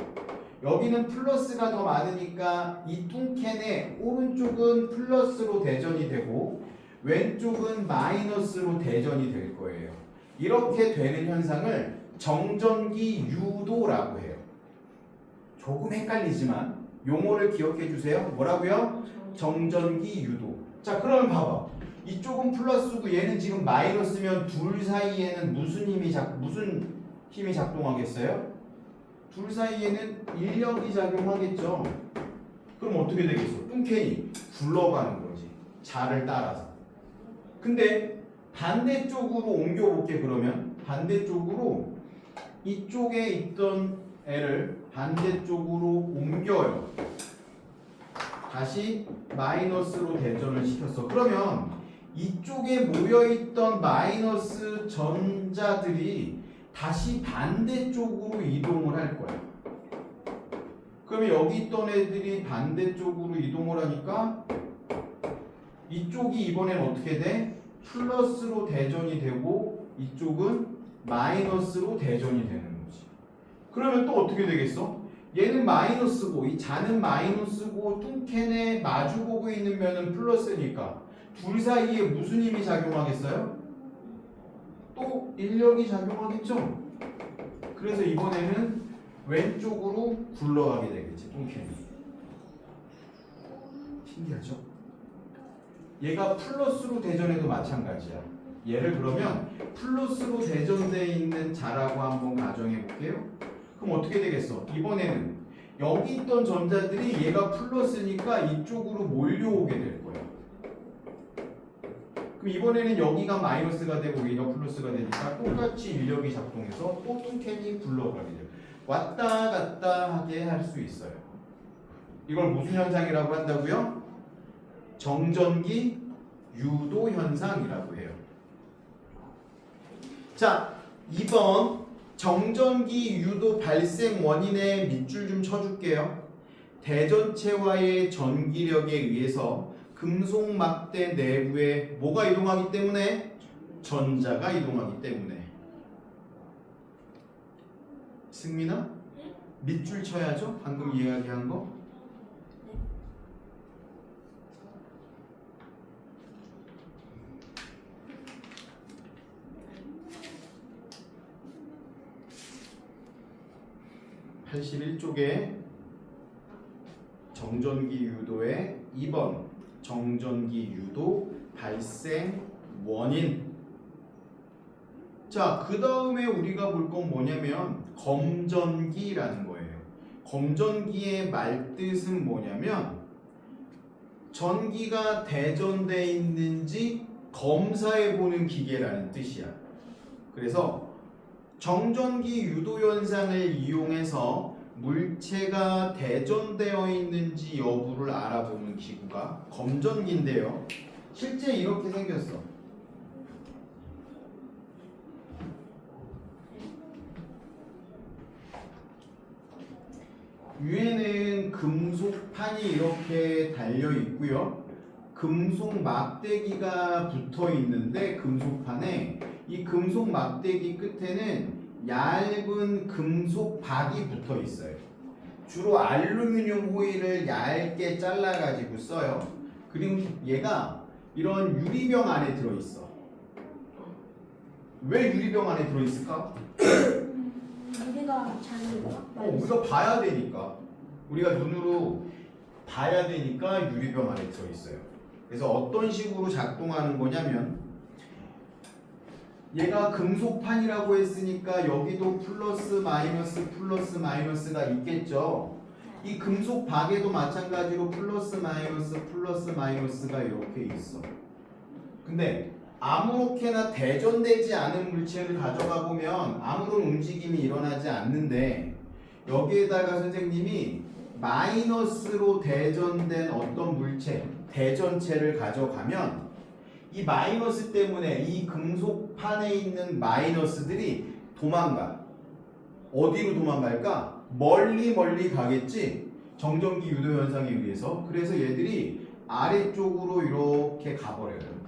여기는 플러스가 더 많으니까 이 뚱캔의 오른쪽은 플러스로 대전이 되고 왼쪽은 마이너스로 대전이 될 거예요. 이렇게 되는 현상을 정전기 유도라고 해요. 조금 헷갈리지만 용어를 기억해 주세요. 뭐라고요? 정전기 유도. 자, 그러면 봐봐. 이쪽은 플러스고 얘는 지금 마이너스면 둘 사이에는 무슨 힘이 작동하겠어요? 둘 사이에는 인력이 작용하겠죠. 그럼 어떻게 되겠어? 뚱캔이 굴러가는 거지. 자를 따라서. 근데 반대쪽으로 옮겨볼게. 그러면 반대쪽으로 이쪽에 있던 애를 반대쪽으로 옮겨요. 다시 마이너스로 대전을 시켰어. 그러면 이쪽에 모여있던 마이너스 전자들이 다시 반대쪽으로 이동을 할 거야. 그러면 여기 있던 애들이 반대쪽으로 이동을 하니까 이쪽이 이번엔 어떻게 돼? 플러스로 대전이 되고 이쪽은 마이너스로 대전이 되는 거지. 그러면 또 어떻게 되겠어? 얘는 마이너스고 이 자는 마이너스고 뚱캔에 마주보고 있는 면은 플러스니까 둘 사이에 무슨 힘이 작용하겠어요? 또 인력이 작용하겠죠? 그래서 이번에는 왼쪽으로 굴러가게 되겠지, 뚱캔이. 신기하죠? 얘가 플러스로 대전해도 마찬가지야. 얘를 그러면 플러스로 대전되어 있는 자라고 한번 가정해 볼게요. 그럼 어떻게 되겠어? 이번에는 여기 있던 전자들이 얘가 플러스니까 이쪽으로 몰려오게 될 거야. 그럼 이번에는 여기가 마이너스가 되고 여기가 플러스가 되니까 똑같이 인력이 작동해서 또 뚱캔이 굴러가게 돼요. 왔다 갔다 하게 할 수 있어요. 이걸 무슨 현상이라고 한다고요? 정전기 유도 현상이라고 해요. 자, 2번 정전기 유도 발생 원인의 밑줄 좀 쳐줄게요. 대전체와의 전기력에 의해서 금속 막대 내부에 뭐가 이동하기 때문에? 전자가 이동하기 때문에. 승민아? 밑줄 쳐야죠? 방금 이야기한 거. 네. 81쪽에 정전기 유도의 2번 정전기 유도 발생 원인. 자, 그 다음에 우리가 볼 건 뭐냐면 검전기라는 거예요. 검전기의 말뜻은 뭐냐면 전기가 대전돼 있는지 검사해 보는 기계라는 뜻이야. 그래서 정전기 유도 현상을 이용해서 물체가 대전되어 있는지 여부를 알아보는 기구가 검전기인데요. 실제 이렇게 생겼어. 위에는 금속판이 이렇게 달려 있고요. 금속 막대기가 붙어 있는데 금속판에 이 금속 막대기 끝에는 얇은 금속 박이 붙어 있어요. 주로 알루미늄 호일을 얇게 잘라 가지고 써요. 그리고 얘가 이런 유리병 안에 들어 있어. 왜 유리병 안에 들어 있을까? 우리가 자니까. 우리가 봐야 되니까. 우리가 눈으로 봐야 되니까 유리병 안에 들어 있어요. 그래서 어떤 식으로 작동하는 거냐면 얘가 금속판이라고 했으니까 여기도 플러스 마이너스가 있겠죠. 이 금속 박에도 마찬가지로 플러스 마이너스가 이렇게 있어. 근데 아무렇게나 대전되지 않은 물체를 가져가 보면 아무런 움직임이 일어나지 않는데 여기에다가 선생님이 마이너스로 대전된 어떤 물체, 대전체를 가져가면 이 마이너스 때문에 이 금속판에 있는 마이너스들이 도망가. 어디로 도망갈까? 멀리 가겠지? 정전기 유도 현상에 의해서. 그래서 얘들이 아래쪽으로 이렇게 가버려요.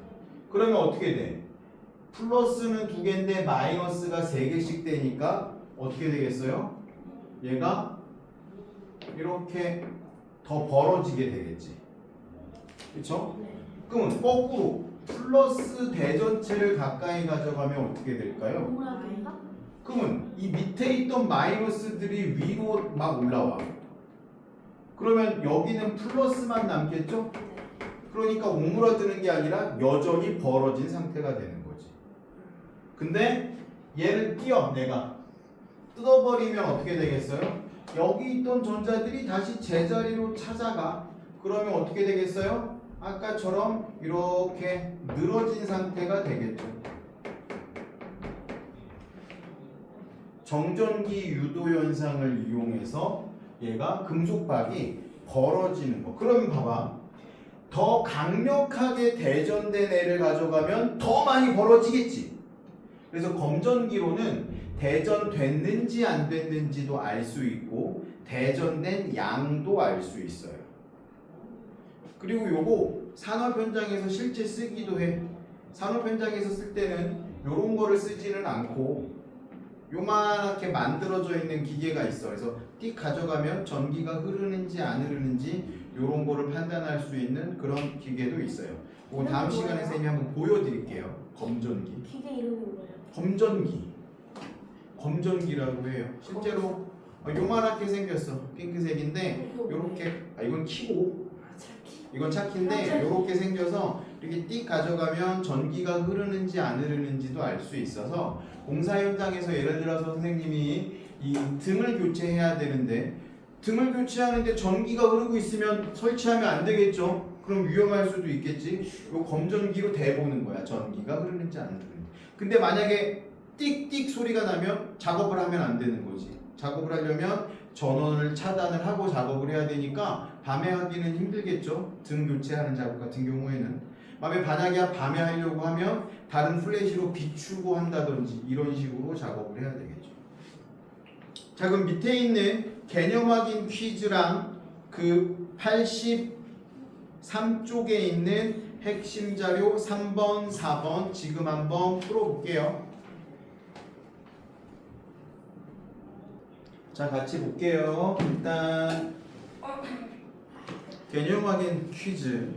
그러면 어떻게 돼? 플러스는 2개인데 마이너스가 3개씩 되니까 어떻게 되겠어요? 얘가 이렇게 더 벌어지게 되겠지. 그쵸? 그러면 거꾸로 플러스 대전체를 가까이 가져가면 어떻게 될까요? 동그라미인가? 그러면 이 밑에 있던 마이너스들이 위로 막 올라와. 그러면 여기는 플러스만 남겠죠? 그러니까 오므라드는 게 아니라 여전히 벌어진 상태가 되는 거지. 근데 얘를 내가 뜯어버리면 어떻게 되겠어요? 여기 있던 전자들이 다시 제자리로 찾아가. 그러면 어떻게 되겠어요? 아까처럼 이렇게 늘어진 상태가 되겠죠. 정전기 유도 현상을 이용해서 얘가 금속박이 벌어지는 거. 그러면 봐봐. 더 강력하게 대전된 애를 가져가면 더 많이 벌어지겠지. 그래서 검전기로는 대전됐는지 안 됐는지도 알 수 있고 대전된 양도 알 수 있어요. 그리고 요거 산업 현장에서 실제 쓰기도 해. 산업 현장에서 쓸 때는 요런 거를 쓰지는 않고 요만하게 만들어져 있는 기계가 있어. 그래서 띡 가져가면 전기가 흐르는지 안 흐르는지 요런 거를 판단할 수 있는 그런 기계도 있어요. 그거 다음 시간에 선생님이 한번 보여드릴게요. 검전기. 기계 이름이 뭐예요? 검전기라고 해요. 실제로 요만하게 생겼어. 핑크색인데 요렇게 이건 키고 이건 차키인데 요렇게 생겨서 이렇게 띡 가져가면 전기가 흐르는지 안 흐르는지도 알 수 있어서 공사 현장에서 예를 들어서 선생님이 이 등을 교체해야 되는데 등을 교체하는데 전기가 흐르고 있으면 설치하면 안 되겠죠. 그럼 위험할 수도 있겠지. 요 검전기로 대보는 거야. 전기가 흐르는지 안 흐르는지. 근데 만약에 띡띡 소리가 나면 작업을 하면 안 되는 거지. 작업을 하려면 전원을 차단을 하고 작업을 해야 되니까 밤에 하기는 힘들겠죠. 등 교체하는 작업 같은 경우에는 만약에 밤에 하려고 하면 다른 플래시로 비추고 한다든지 이런 식으로 작업을 해야 되겠죠. 자, 그럼 밑에 있는 개념 확인 퀴즈랑 그 83쪽에 있는 핵심 자료 3번, 4번 지금 한번 풀어볼게요. 자, 같이 볼게요. 일단 개념 확인 퀴즈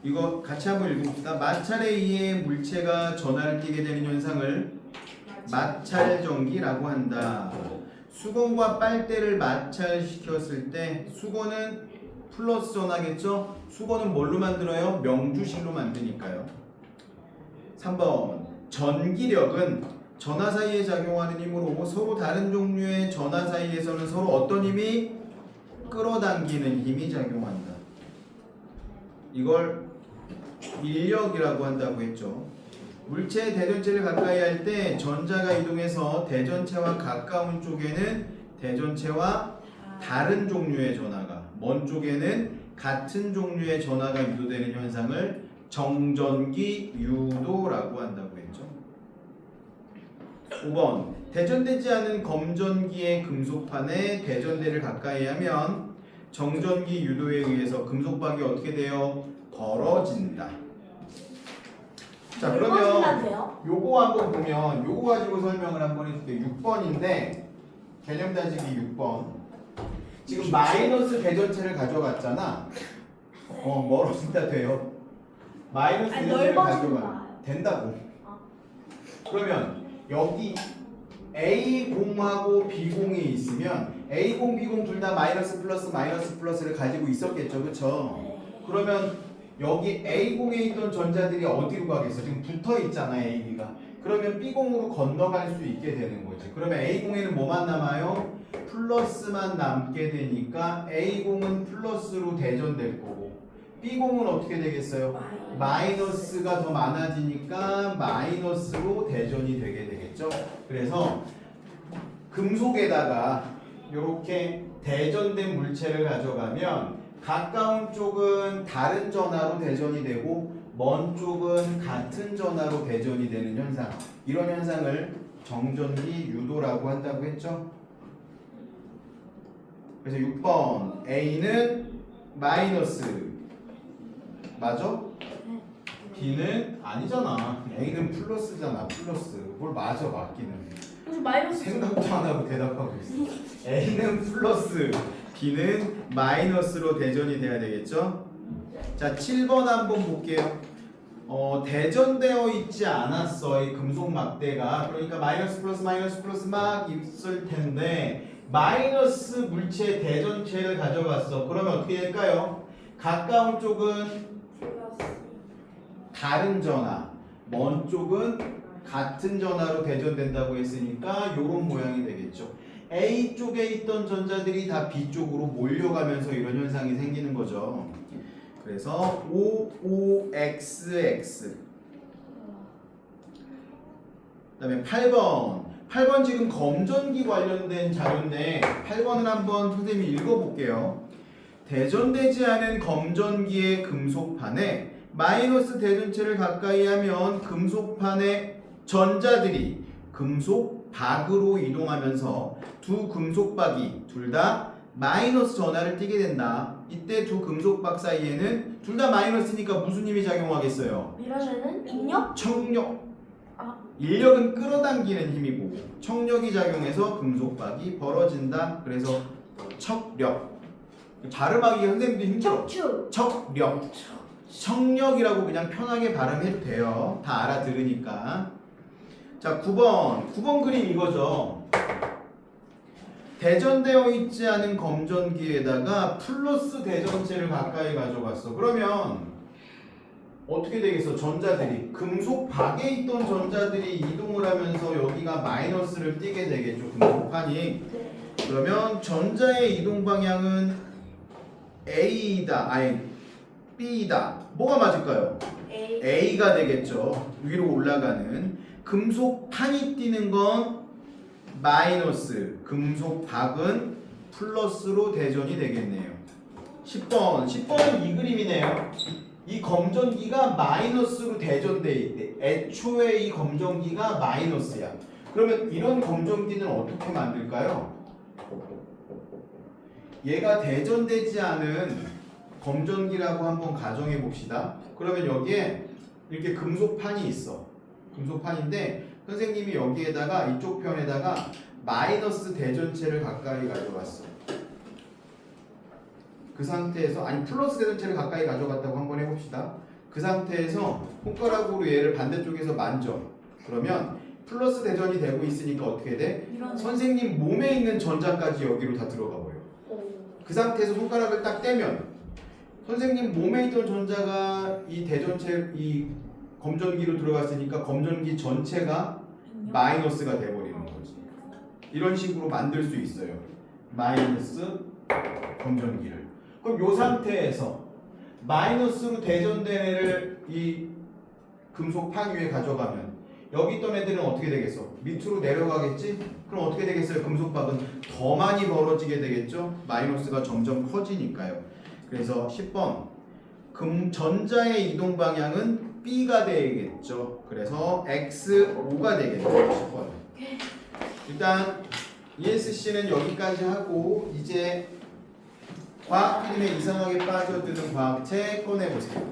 이거 같이 한번 읽어봅시다. 마찰에 의해 물체가 전하를 띠게 되는 현상을 마찰전기라고 한다. 수건과 빨대를 마찰시켰을 때 수건은 플러스 전하겠죠? 수건은 뭘로 만들어요? 명주실로 만드니까요. 3번 전기력은 전하 사이에 작용하는 힘으로 서로 다른 종류의 전하 사이에서는 서로 어떤 힘이? 끌어당기는 힘이 작용한다. 이걸 인력이라고 한다고 했죠. 물체의 대전체를 가까이 할 때 전자가 이동해서 대전체와 가까운 쪽에는 대전체와 다른 종류의 전하가, 먼 쪽에는 같은 종류의 전하가 유도되는 현상을 정전기 유도라고 한다고 했죠. 5번 대전되지 않은 검전기의 금속판에 대전대를 가까이 하면 정전기 유도에 의해서 금속박이 어떻게 돼요? 벌어진다. 자, 그러면 요거 한번 보면 요거 가지고 설명을 한번 해줄게요. 6번인데 개념 다지기 6번. 지금 마이너스 대전체를 가져갔잖아. 멀어진다 돼요. 마이너스 대전체를 가져가 된다고. 그러면 여기 A0하고 B0이 있으면 A0, B0 둘 다 마이너스 플러스를 가지고 있었겠죠. 그쵸? 그러면 여기 A0에 있던 전자들이 어디로 가겠어? 지금 붙어 있잖아, A, B가. 그러면 B0으로 건너갈 수 있게 되는 거지. 그러면 A0에는 뭐만 남아요? 플러스만 남게 되니까 A0은 플러스로 대전될 거고 B0은 어떻게 되겠어요? 마이너스가 더 많아지니까 마이너스로 대전이 되게 되겠죠. 그래서 금속에다가 이렇게 대전된 물체를 가져가면 가까운 쪽은 다른 전하로 대전이 되고 먼 쪽은 같은 전하로 대전이 되는 현상, 이런 현상을 정전기 유도라고 한다고 했죠. 그래서 6번 A는 마이너스 맞아? B는 아니잖아. A는 플러스잖아. 플러스. 뭘 맞아 맞기는. 마이너스 생각도 안 하고 대답하고 있어. A는 플러스, B는 마이너스로 대전이 돼야 되겠죠? 자, 7번 한번 볼게요. 대전되어 있지 않았어. 이 금속 막대가. 그러니까 마이너스 플러스 막 있을 텐데 마이너스 물체 대전체를 가져갔어. 그러면 어떻게 될까요? 가까운 쪽은 다른 전하, 먼 쪽은 같은 전하로 대전된다고 했으니까 요런 모양이 되겠죠. A 쪽에 있던 전자들이 다 B 쪽으로 몰려가면서 이런 현상이 생기는 거죠. 그래서 OOXX. 그다음에 8번. 8번 지금 검전기 관련된 자료인데 8번을 한번 선생님이 읽어볼게요. 대전되지 않은 검전기의 금속판에 마이너스 대전체를 가까이 하면 금속판의 전자들이 금속박으로 이동하면서 두 금속박이 둘 다 마이너스 전하를 띠게 된다. 이때 두 금속박 사이에는 둘 다 마이너스니까 무슨 힘이 작용하겠어요? 이러면은 인력? 청력. 아. 인력은 끌어당기는 힘이고 청력이 작용해서 금속박이 벌어진다. 그래서 척력. 발음하기 선생님도 힘들어. 척추. 척력. 청력이라고 그냥 편하게 발음해도 돼요. 다 알아들으니까. 자, 9번 그림 이거죠. 대전되어 있지 않은 검전기에다가 플러스 대전체를 가까이 가져갔어. 그러면 어떻게 되겠어? 전자들이 금속박에 있던 전자들이 이동을 하면서 여기가 마이너스를 띠게 되겠죠. 금속판이. 네. 그러면 전자의 이동 방향은 A이다. 아니 B이다. 뭐가 맞을까요? A. A가 되겠죠. 위로 올라가는. 금속판이 뛰는 건 마이너스, 금속박은 플러스로 대전이 되겠네요. 10번은 이 그림이네요. 이 검전기가 마이너스로 대전돼 있대. 애초에 이 검전기가 마이너스야. 그러면 이런 검전기는 어떻게 만들까요? 얘가 대전되지 않은 검전기라고 한번 가정해 봅시다. 그러면 여기에 이렇게 금속판이 있어. 금속판인데 선생님이 여기에다가 이쪽 편에다가 마이너스 대전체를 가까이 가져갔어. 그 상태에서 아니 플러스 대전체를 가까이 가져갔다고 한번 해봅시다. 그 상태에서 손가락으로 얘를 반대쪽에서 만져. 그러면 플러스 대전이 되고 있으니까 어떻게 돼? 선생님 몸에 있는 전자까지 여기로 다 들어가 버려. 그 상태에서 손가락을 딱 떼면 선생님 몸에 있던 전자가 이 대전체 이 검전기로 들어갔으니까 검전기 전체가 마이너스가 돼버리는 거지. 이런 식으로 만들 수 있어요. 마이너스 검전기를. 그럼 이 상태에서 마이너스로 대전된 애를 이 금속판 위에 가져가면 여기 있던 애들은 어떻게 되겠어? 밑으로 내려가겠지? 그럼 어떻게 되겠어요? 금속박은 더 많이 벌어지게 되겠죠? 마이너스가 점점 커지니까요. 그래서 10번 전자의 이동 방향은 B가 되겠죠. 그래서 X5가 되겠죠. 10번. 일단 ESC는 여기까지 하고 이제 과학 그림에 이상하게 빠져드는 과학책 꺼내보세요.